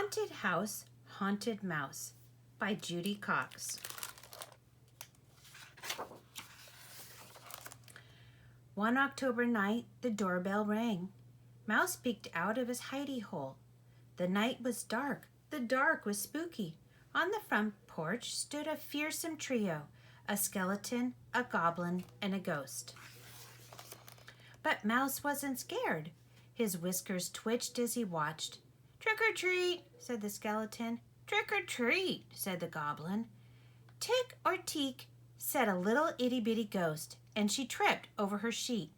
Haunted House, Haunted Mouse by Judy Cox. One October night, the doorbell rang. Mouse peeked out of his hidey hole. The night was dark. The dark was spooky. On the front porch stood a fearsome trio, a skeleton, a goblin, and a ghost. But Mouse wasn't scared. His whiskers twitched as he watched. "Trick or treat," said the skeleton. "Trick or treat," said the goblin. "Tick or teek," said a little itty-bitty ghost, and she tripped over her sheet.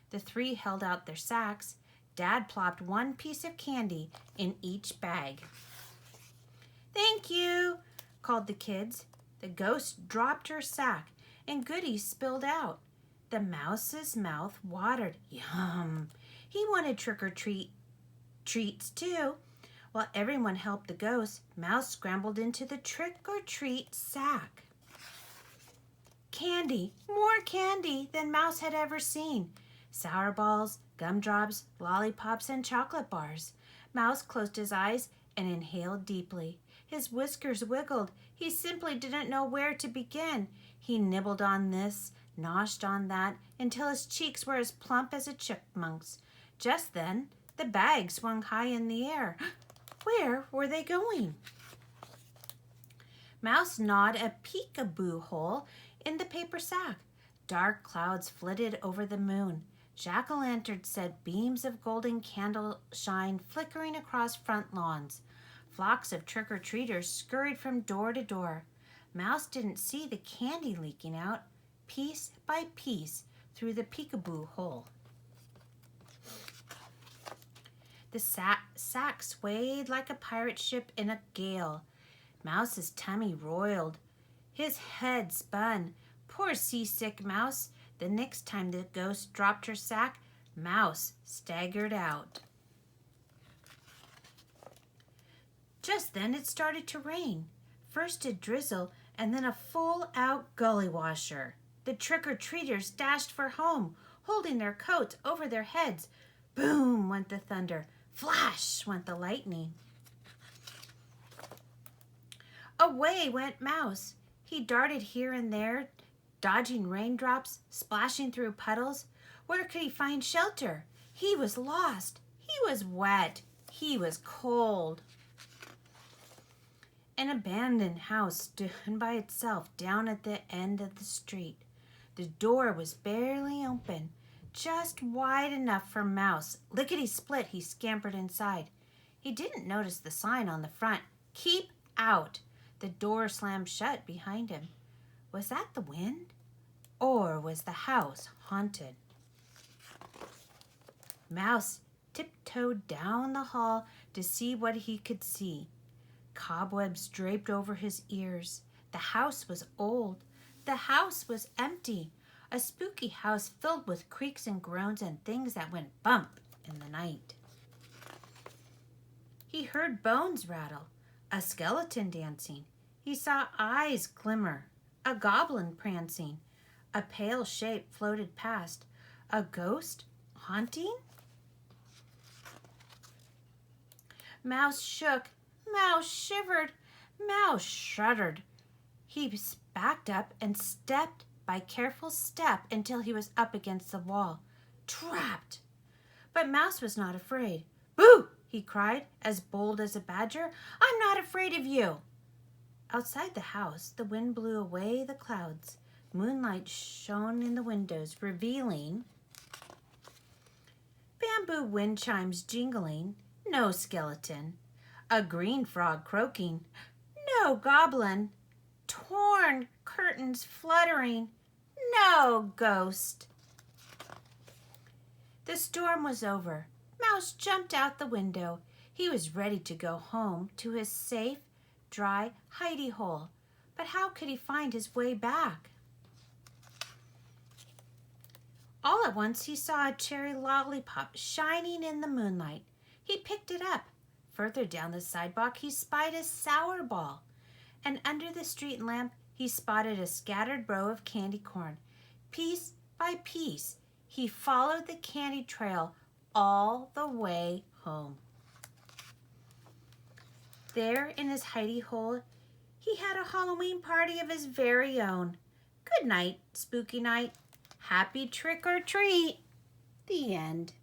The three held out their sacks. Dad plopped one piece of candy in each bag. "Thank you," called the kids. The ghost dropped her sack, and goodies spilled out. The mouse's mouth watered. Yum! He wanted trick-or-treat treats too. While everyone helped the ghost, Mouse scrambled into the trick-or-treat sack. Candy, more candy than Mouse had ever seen. Sour balls, gumdrops, lollipops, and chocolate bars. Mouse closed his eyes and inhaled deeply. His whiskers wiggled. He simply didn't know where to begin. He nibbled on this, noshed on that, until his cheeks were as plump as a chipmunk's. Just then, the bag swung high in the air. Where were they going? Mouse gnawed a peekaboo hole in the paper sack. Dark clouds flitted over the moon. Jack-o'-lanterns set beams of golden candle shine flickering across front lawns. Flocks of trick-or-treaters scurried from door to door. Mouse didn't see the candy leaking out, piece by piece, through the peekaboo hole. The sack swayed like a pirate ship in a gale. Mouse's tummy roiled. His head spun. Poor seasick Mouse. The next time the ghost dropped her sack, Mouse staggered out. Just then it started to rain. First a drizzle and then a full-out gully washer. The trick-or-treaters dashed for home, holding their coats over their heads. Boom went the thunder. Flash went the lightning. Away went Mouse. He darted here and there, dodging raindrops, splashing through puddles. Where could he find shelter? He was lost. He was wet. He was cold. An abandoned house stood by itself down at the end of the street. The door was barely open, just wide enough for Mouse. Lickety-split, he scampered inside. He didn't notice the sign on the front, "Keep out." The door slammed shut behind him. Was that the wind? Or was the house haunted? Mouse tiptoed down the hall to see what he could see. Cobwebs draped over his ears. The house was old. The house was empty. A spooky house filled with creaks and groans and things that went bump in the night. He heard bones rattle, a skeleton dancing. He saw eyes glimmer, a goblin prancing. A pale shape floated past. A ghost haunting? Mouse shook. Mouse shivered. Mouse shuddered. He backed up and stepped by careful step until he was up against the wall. Trapped! But Mouse was not afraid. "Boo!" he cried, as bold as a badger. "I'm not afraid of you." Outside the house, the wind blew away the clouds. Moonlight shone in the windows, revealing bamboo wind chimes jingling. No skeleton. A green frog croaking. No goblin. Torn curtains fluttering. No ghost. The storm was over. Mouse jumped out the window. He was ready to go home to his safe, dry hidey hole. But how could he find his way back? All at once he saw a cherry lollipop shining in the moonlight. He picked it up. Further down the sidewalk he spied a sour ball. And under the street lamp he spotted a scattered row of candy corn. Piece by piece, he followed the candy trail all the way home. There in his hidey hole, he had a Halloween party of his very own. Good night, spooky night. Happy trick or treat. The end.